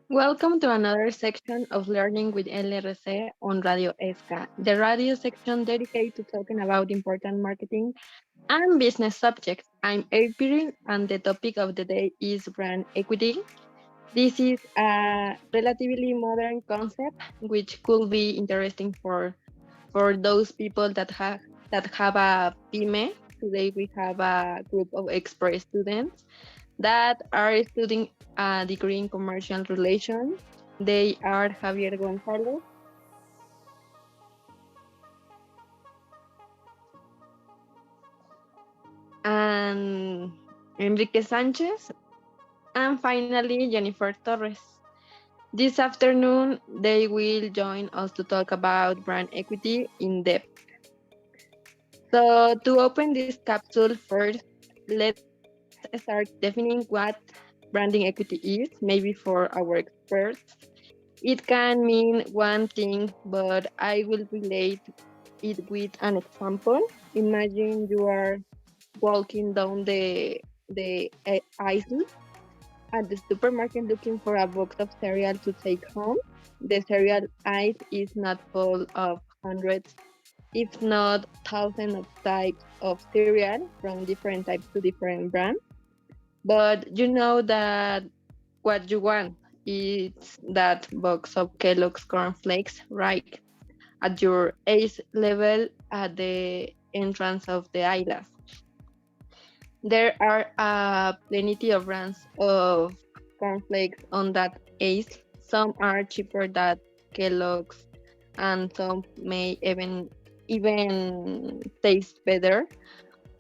Welcome to another section of Learning with LRC on Radio ESCA, the radio section dedicated to talking about important marketing and business subjects. I'm April, and the topic of the day is brand equity. This is a relatively modern concept which could be interesting for those people that have a PYME. Today we have a group of expert students that are studying a degree in commercial relations. They are Javier Gonzalez and Enrique Sanchez, and finally Jennifer Torres. This afternoon, they will join us to talk about brand equity in depth. So, to open this capsule first, let's start defining what branding equity is, maybe for our experts. It can mean one thing, but I will relate it with an example. Imagine you are walking down the aisle at the supermarket looking for a box of cereal to take home. The cereal aisle is not full of hundreds, if not thousands of types of cereal from different types to different brands. But you know that what you want is that box of Kellogg's cornflakes right at your ace level at the entrance of the aisle. There are plenty of brands of cornflakes on that ace. Some are cheaper than Kellogg's, and some may even taste better.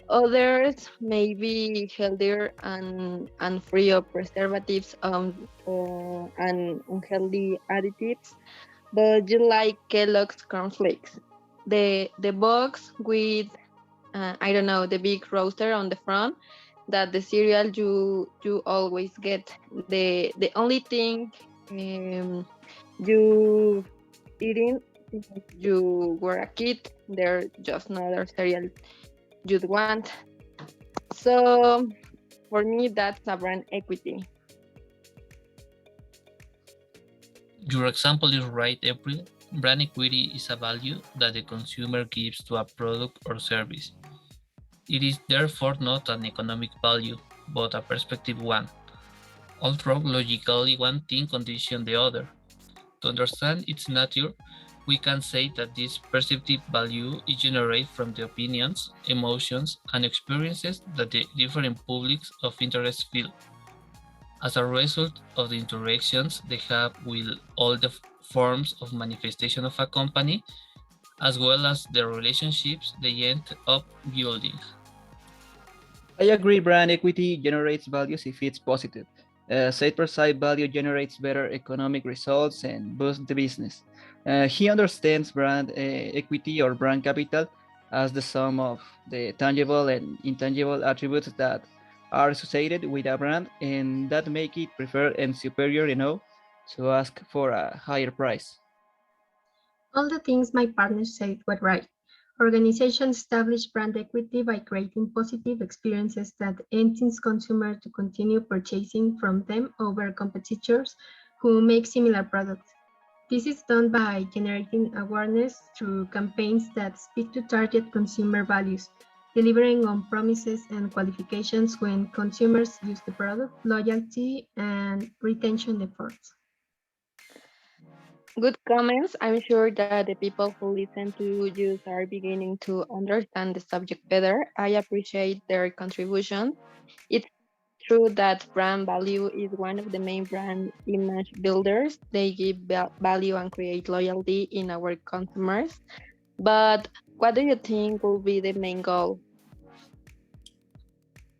Others may be healthier and free of preservatives and unhealthy additives. But you like Kellogg's cornflakes. The box with I don't know, the big roaster on the front, that the cereal you always get. The only thing you eating since you were a kid, they're just another cereal you'd want. So for me, that's a brand equity. Your example is right, April. Brand equity is a value that the consumer gives to a product or service. It is therefore not an economic value, but a perspective one. Although logically one thing conditions the other. To understand its nature, we can say that this perceptive value is generated from the opinions, emotions, and experiences that the different publics of interest feel as a result of the interactions they have with all the forms of manifestation of a company, as well as the relationships they end up building. I agree brand equity generates values if it's positive. Side per side value generates better economic results and boosts the business. He understands brand equity or brand capital as the sum of the tangible and intangible attributes that are associated with a brand and that make it preferred and superior enough to ask for a higher price. All the things my partner said were right. Organizations establish brand equity by creating positive experiences that entice consumers to continue purchasing from them over competitors who make similar products. This is done by generating awareness through campaigns that speak to target consumer values, delivering on promises and qualifications when consumers use the product, loyalty, and retention efforts. Good comments. I'm sure that the people who listen to you are beginning to understand the subject better. I appreciate their contribution. It's true that brand value is one of the main brand image builders. They give value and create loyalty in our consumers. But what do you think will be the main goal?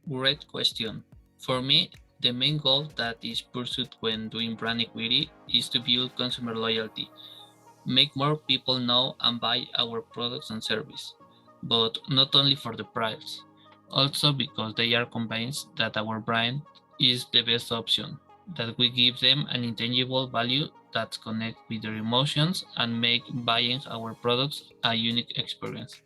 Great question. For me, the main goal that is pursued when doing brand equity is to build consumer loyalty, make more people know and buy our products and service, but not only for the price, also because they are convinced that our brand is the best option, that we give them an intangible value that connect with their emotions and make buying our products a unique experience.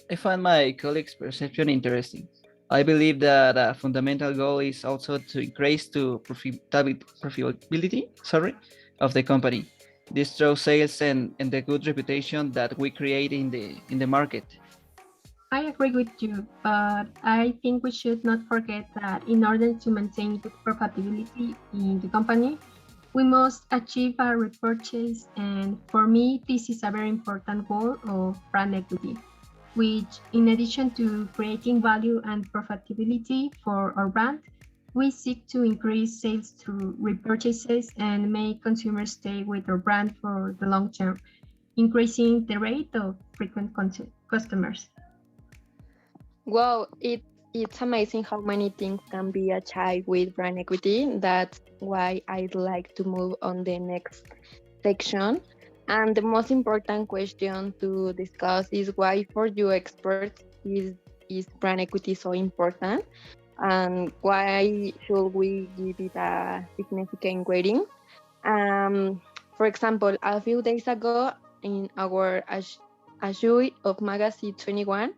I find my colleague's perception interesting. I believe that a fundamental goal is also to increase to profitability, of the company. This through sales and the good reputation that we create in the market. I agree with you, but I think we should not forget that in order to maintain good profitability in the company, we must achieve a repurchase. And for me, this is a very important goal of brand equity, which, in addition to creating value and profitability for our brand, we seek to increase sales through repurchases and make consumers stay with our brand for the long term, increasing the rate of frequent customers. Wow, it's amazing how many things can be achieved with brand equity. That's why I'd like to move on the next section. And the most important question to discuss is why for you experts is brand equity so important, and why should we give it a significant rating? For example, a few days ago in our issue of Magazine 21,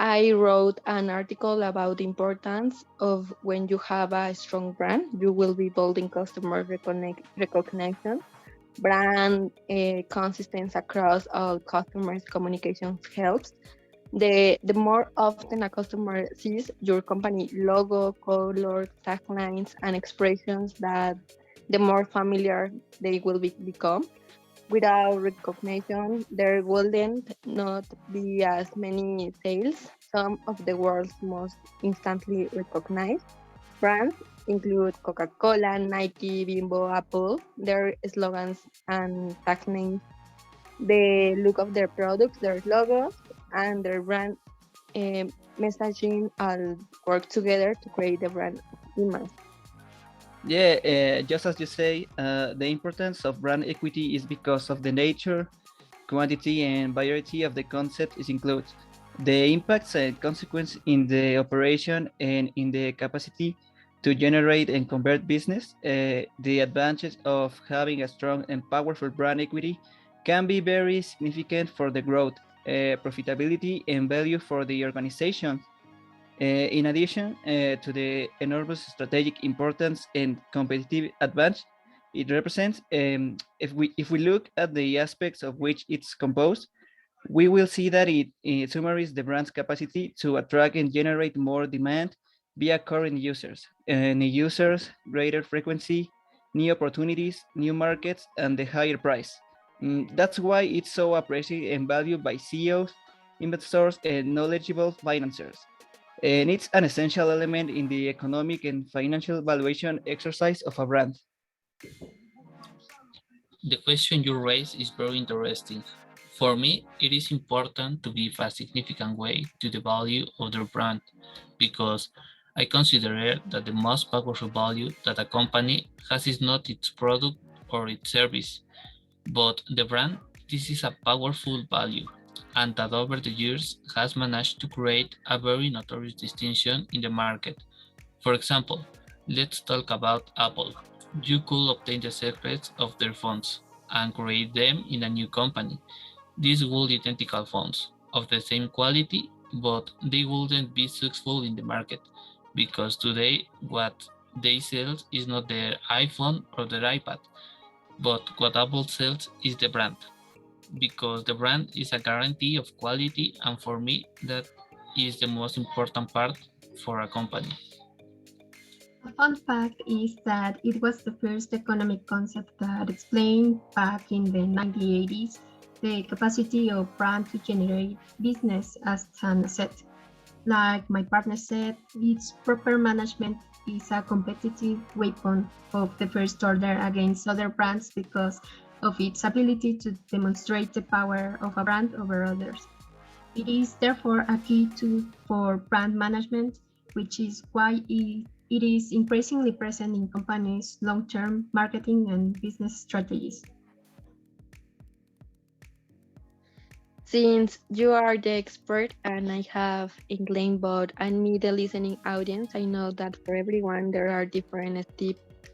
I wrote an article about the importance of when you have a strong brand, you will be building customer recognition, brand consistency across all customers' communications helps. The more often a customer sees your company logo, color, taglines, and expressions, that the more familiar they will become. Without recognition, there wouldn't not be as many sales. Some of the world's most instantly recognized brands include Coca-Cola, Nike, Bimbo, Apple. Their slogans and taglines, the look of their products, their logos, and their brand messaging all work together to create the brand image. Yeah, just as you say, the importance of brand equity is because of the nature, quantity, and variety of the concept is included. The impacts and consequence in the operation and in the capacity to generate and convert business, the advantage of having a strong and powerful brand equity can be very significant for the growth, profitability, and value for the organization. In addition to the enormous strategic importance and competitive advantage it represents, if we look at the aspects of which it's composed, we will see that it summarizes the brand's capacity to attract and generate more demand via current users, new users, greater frequency, new opportunities, new markets, and the higher price. That's why it's so appreciated and valued by CEOs, investors, and knowledgeable financiers. And it's an essential element in the economic and financial valuation exercise of a brand. The question you raise is very interesting. For me, it is important to give a significant weight to the value of their brand because I consider that the most powerful value that a company has is not its product or its service, but the brand. This is a powerful value, and that over the years has managed to create a very notorious distinction in the market. For example, let's talk about Apple. You could obtain the secrets of their phones and create them in a new company. These would be identical phones of the same quality, but they wouldn't be successful in the market because today what they sell is not their iPhone or their iPad, but what Apple sells is the brand because the brand is a guarantee of quality, and for me that is the most important part for a company. A fun fact is that it was the first economic concept that explained back in the 1980s the capacity of brand to generate business as an asset. Like my partner said, its proper management is a competitive weapon of the first order against other brands because of its ability to demonstrate the power of a brand over others. It is therefore a key tool for brand management, which is why it is increasingly present in companies' long-term marketing and business strategies. Since you are the expert and I have England bot and me the listening audience, I know that for everyone there are different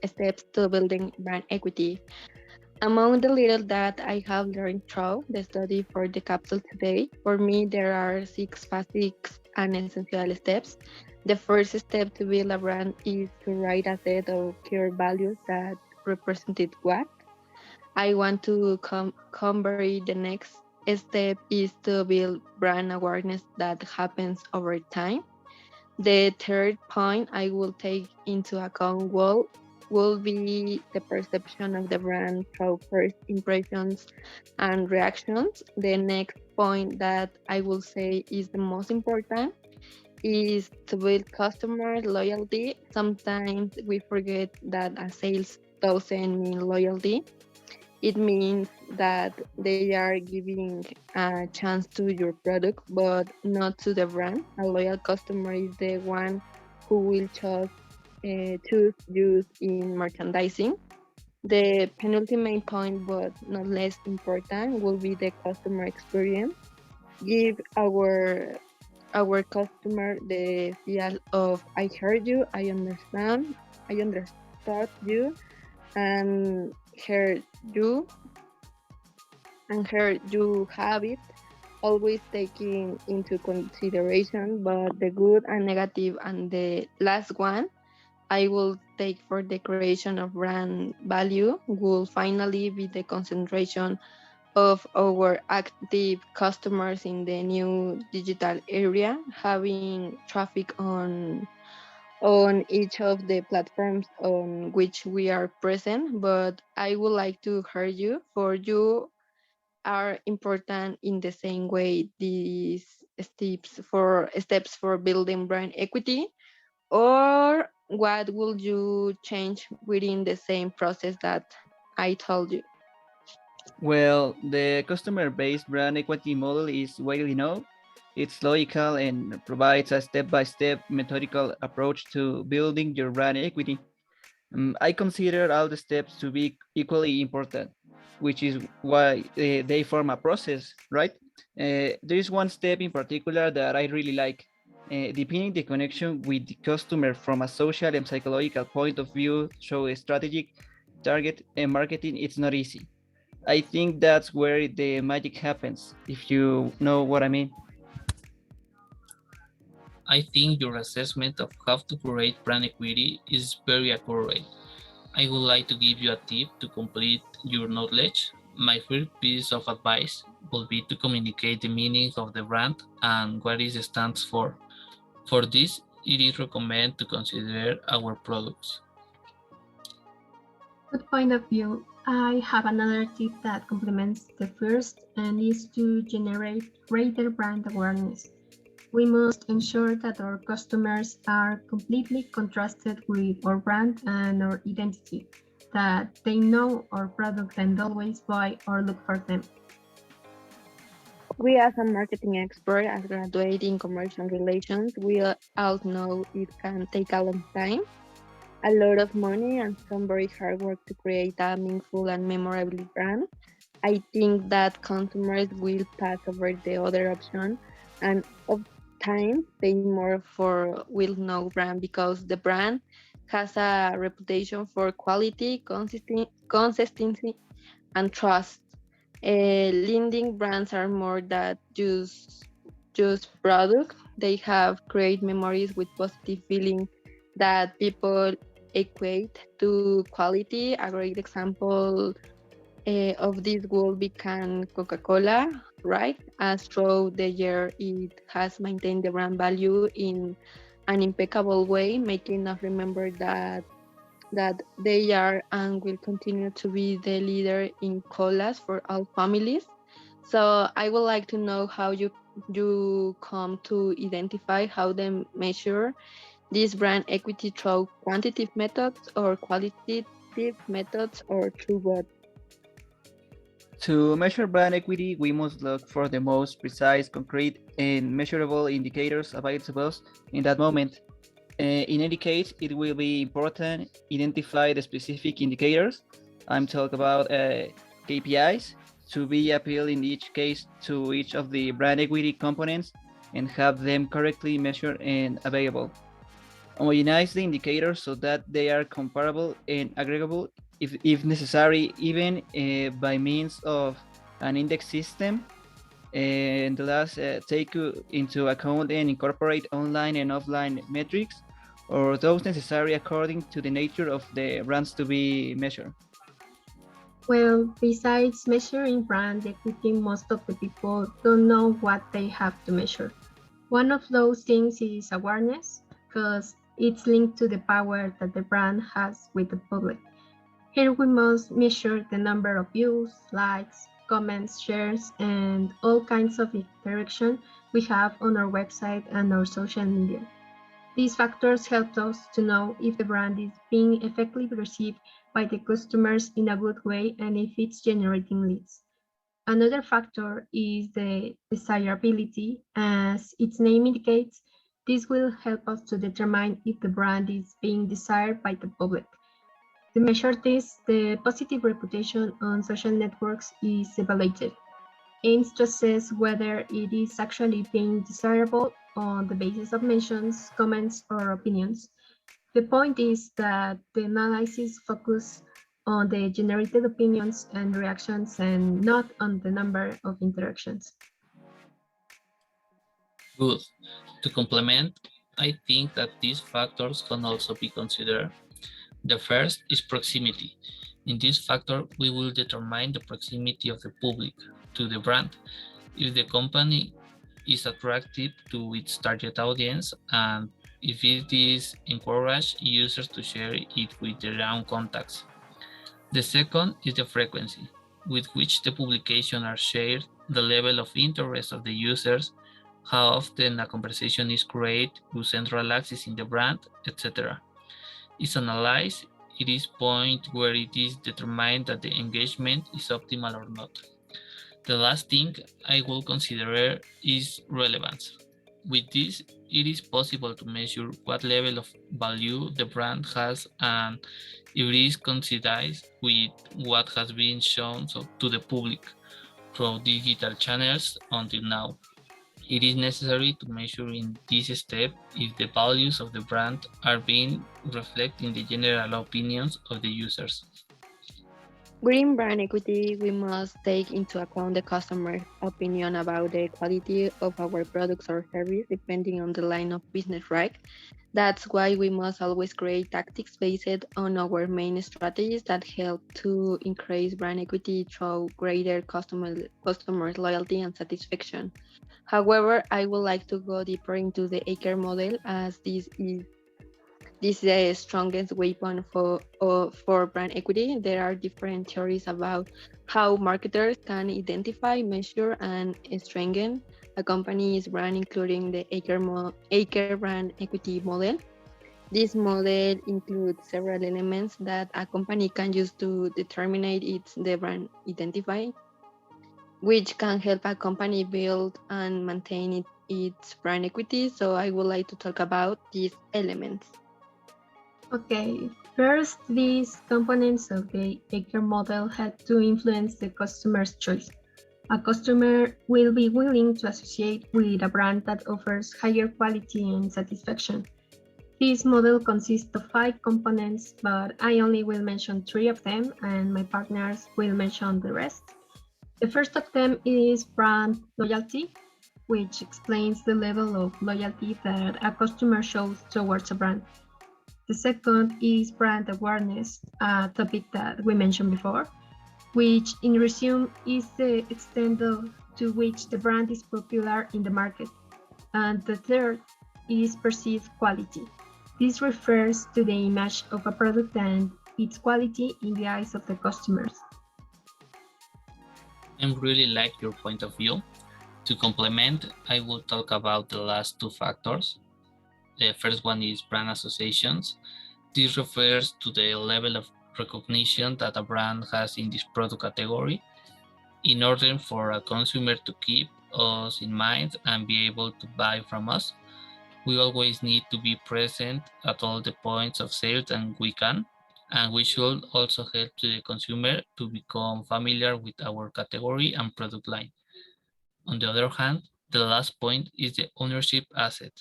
steps to building brand equity. Among the little that I have learned through the study for the capsule today, for me there are six basic and essential steps The first step to build a brand is to write a set of core values that represented what I want to convey. The next step is to build brand awareness that happens over time. The third point I will take into account will be the perception of the brand through first impressions and reactions. The next point that I will say is the most important is to build customer loyalty. Sometimes we forget that a sales doesn't mean loyalty. It means that they are giving a chance to your product, but not to the brand. A loyal customer is the one who will choose use in merchandising. The penultimate point, but not less important, will be the customer experience. Give our customer the feel of I heard you, I understood you, and heard you heard you have it, always taking into consideration but the good and negative. And the last one I will take for the creation of brand value will finally be the concentration of our active customers in the new digital area, having traffic on each of the platforms on which we are present. But I would like to hear you. For you, are important in the same way these steps for building brand equity, or what would you change within the same process that I told you? Well, the customer-based brand equity model is widely known. It's logical and provides a step-by-step methodical approach to building your brand equity. I consider all the steps to be equally important, which is why they form a process, right? There is one step in particular that I really like. Deepening the connection with the customer from a social and psychological point of view, show a strategic target and marketing, it's not easy. I think that's where the magic happens, if you know what I mean. I think your assessment of how to create brand equity is very accurate. I would like to give you a tip to complete your knowledge. My first piece of advice would be to communicate the meaning of the brand and what it stands for. For this, it is recommended to consider our products. Good point of view. I have another tip that complements the first and is to generate greater brand awareness. We must ensure that our customers are completely contrasted with our brand and our identity, that they know our product and always buy or look for them. We, as a marketing expert, as graduate in commercial relations, we all know it can take a long time, a lot of money, and some very hard work to create a meaningful and memorable brand. I think that consumers will pass over the other option, and of time pay more for will know brand because the brand has a reputation for quality, consistency, and trust. Leading brands are more than just product. They have great memories with positive feeling that people equate to quality. A great example of this will become Coca-Cola, right? As throughout the year, it has maintained the brand value in an impeccable way, making us remember that they are and will continue to be the leader in colas for all families. So I would like to know how you come to identify how they measure this brand equity through quantitative methods or qualitative methods or through what? To measure brand equity, we must look for the most precise, concrete, and measurable indicators available to us in that moment. In any case, it will be important identify the specific indicators. I'm talking about KPIs to be appealed in each case to each of the brand equity components and have them correctly measured and available. Homogenize the indicators so that they are comparable and aggregable if necessary, even by means of an index system. And the last, take into account and incorporate online and offline metrics, or those necessary according to the nature of the brands to be measured. Well, besides measuring brand equity, most of the people don't know what they have to measure. One of those things is awareness, because it's linked to the power that the brand has with the public. Here we must measure the number of views, likes, comments, shares, and all kinds of interaction we have on our website and our social media. These factors help us to know if the brand is being effectively received by the customers in a good way and if it's generating leads. Another factor is the desirability. As its name indicates, this will help us to determine if the brand is being desired by the public. To measure this, the positive reputation on social networks is evaluated, aims to assess whether it is actually being desirable on the basis of mentions, comments, or opinions. The point is that the analysis focuses on the generated opinions and reactions and not on the number of interactions. Good. To complement, I think that these factors can also be considered. The first is proximity. In this factor, we will determine the proximity of the public to the brand. If the company is attractive to its target audience and if it is encourage users to share it with their own contacts. The second is the frequency with which the publications are shared, the level of interest of the users, how often a conversation is created with central access in the brand, etc. Is analyzed, it is point where it is determined that the engagement is optimal or not. The last thing I will consider is relevance. With this, it is possible to measure what level of value the brand has and if it is considered with what has been shown to the public through digital channels until now. It is necessary to measure in this step if the values of the brand are being reflected in the general opinions of the users. Green brand equity, we must take into account the customer opinion about the quality of our products or service depending on the line of business, right? That's why we must always create tactics based on our main strategies that help to increase brand equity through greater customer loyalty and satisfaction. However, I would like to go deeper into the Acre model as this is the strongest weapon for brand equity. There are different theories about how marketers can identify, measure, and strengthen a company's brand, including the Acre brand equity model. This model includes several elements that a company can use to determine the brand identify, which can help a company build and maintain its brand equity. So I would like to talk about these elements. Okay, first, these components of the Acre model had to influence the customer's choice. A customer will be willing to associate with a brand that offers higher quality and satisfaction. This model consists of 5 components, but I only will mention 3 of them, and my partners will mention the rest. The first of them is brand loyalty, which explains the level of loyalty that a customer shows towards a brand. The second is brand awareness, a topic that we mentioned before, which in resume is the extent to which the brand is popular in the market. And the third is perceived quality. This refers to the image of a product and its quality in the eyes of the customers. I really like your point of view. To complement, I will talk about the last 2 factors. The first one is brand associations. This refers to the level of recognition that a brand has in this product category. In order for a consumer to keep us in mind and be able to buy from us, we always need to be present at all the points of sale that we can, and we should also help the consumer to become familiar with our category and product line. On the other hand, the last point is the ownership asset,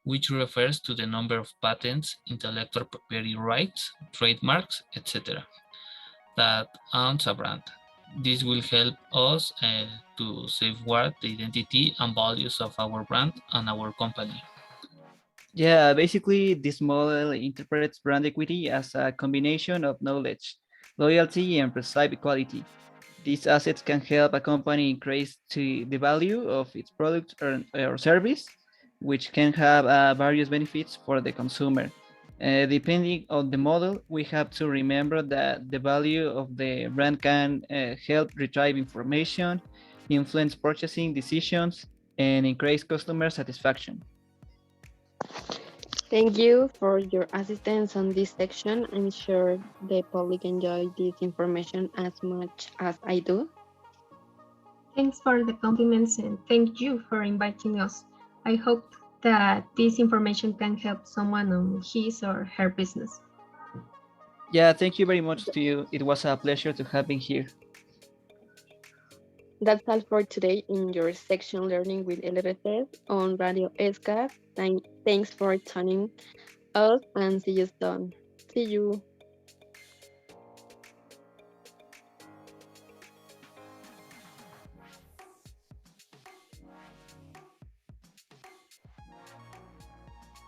which refers to the number of patents, intellectual property rights, trademarks, etc. that owns a brand. This will help us to safeguard the identity and values of our brand and our company. Yeah, basically, this model interprets brand equity as a combination of knowledge, loyalty, and perceived equality. These assets can help a company increase the value of its product or service, which can have various benefits for the consumer. Depending on the model, we have to remember that the value of the brand can help retrieve information, influence purchasing decisions, and increase customer satisfaction. Thank you for your assistance on this section. I'm sure the public enjoy this information as much as I do. Thanks for the compliments and thank you for inviting us. I hope that this information can help someone on his or her business. Yeah, thank you very much to you. It was a pleasure to have been here. That's all for today in your section Learning with LRTs on Radio ESCAS. Thanks for tuning us and see you soon. See you.